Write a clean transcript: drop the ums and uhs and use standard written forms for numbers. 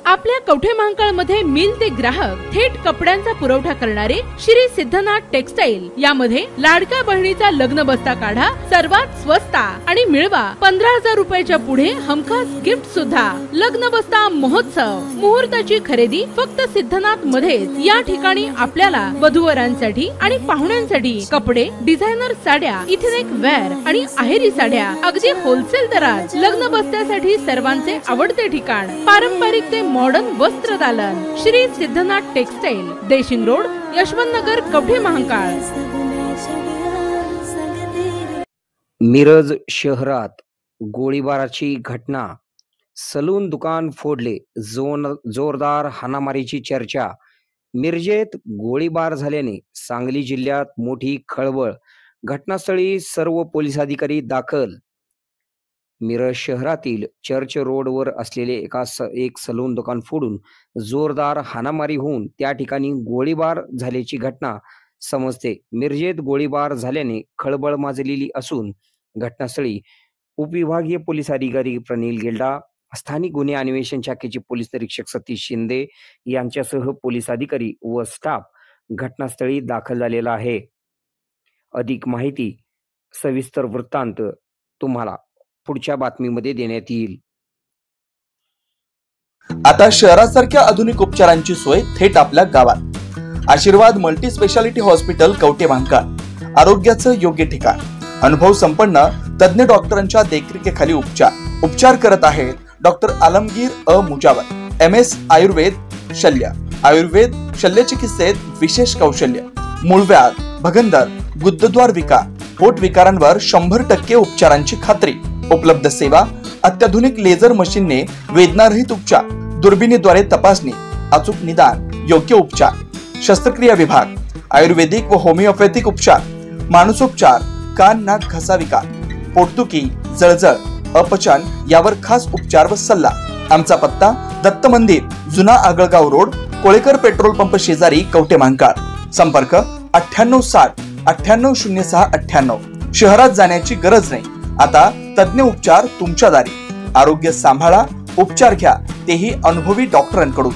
आपल्या कवठे महांकाळ मध्ये मिल ते ग्राहक थेट कपड्यांचा पुरवठा करणारे श्री सिद्धनाथ टेक्सटाईल यामध्ये लाडक्या बहिणीचा लग्न बस्ता काढा, सर्वात स्वस्त आणि मिळवा 15,000 रुपयाच्या पुढे हमखास गिफ्ट सुद्धा। लग्न बस्ता महोत्सव, मुहूर्ताची खरेदी फक्त सिद्धनाथ मध्येच। या ठिकाणी आपल्याला वधूवरांसाठी आणि पाहुण्यांसाठी कपडे, डिझायनर साड्या, इथेनिक वेअर आणि आहेरी साड्या अगदी होलसेल दरात। लग्न बस्त्यासाठी सर्वांचे आवडते ठिकाण, पारंपरिक ते मॉडर्न वस्त्र दालन, श्री सिद्धनाथ टेक्सटाईल, देशिंग रोड, यशवंत नगर, कवठे महांकाळ। मिरज शहरात गोळीबाराची घटना, सलून दुकान फोडले, जोरदार हाणामारीची चर्चा। मिरजेत गोळीबार झाल्याने सांगली जिल्ह्यात मोठी खळबळ, घटनास्थळी सर्व पोलीस अधिकारी दाखल। मिरज शहरातील चर्च रोडवर असलेले एक सलून दुकान फोडून जोरदार हाणामारी होऊन त्या ठिकाणी गोळीबार झाल्याची घटना समजते। मिरजेत गोळीबार झाल्याने खळबळ माजलेली असून घटनास्थळी उपविभागीय पोलीस अधिकारी प्रनिल गेल्डा, स्थानिक गुन्हे अन्वेषण शाखेचे पोलीस निरीक्षक सतीश शिंदे यांच्यासह पोलीस अधिकारी व स्टाफ घटनास्थळी दाखल झालेला आहे। अधिक माहिती, सविस्तर वृत्तांत तुम्हाला पुढच्या बातमीमध्ये देण्यात येईल। आता शहरासारख्या आधुनिक उपचारांची सोय थेट आपल्या गावात। आशीर्वाद multi speciality hospital, Kavathe Mahankal, आरोग्याचं योग्य ठिकाण। अनुभव संपन्न तज्ञ डॉक्टरांच्या देखरेखीखाली उपचार करत आहेत डॉक्टर आलमगीर मुजावर, MS आयुर्वेद शल्य, आयुर्वेद शल्य चिकित्सेत विशेष कौशल्य। मूळव्याध, भगंदर, गुदद्वार विकार, पोट विकारांवर 100% उपचारांची खात्री। उपलब्ध सेवा, अत्याधुनिक लेझर मशीनने वेदनारहित उपचार, दुर्बिणीद्वारे तपासणी, अचूक निदान, योग्य उपचार। शस्त्रक्रिया विभाग, आयुर्वेदिक व होमिओपॅथिक उपचार, मानसोपचार, कान नाक घसा विकार, पोटदुखी, जळजळ, अपचन यावर खास उपचार व सल्ला। आमचा पत्ता दत्त मंदिर, जुना Agalgaon road, Kolekar petrol pump शेजारी, कवठे महांकाळ। संपर्क 9860 9806 98। शहरात जाण्याची गरज नाही, आता तज्ञ उपचार तुमच्या दारी। आरोग्य सांभाळा, उपचार घ्या, तेही अनुभवी डॉक्टरांकडून।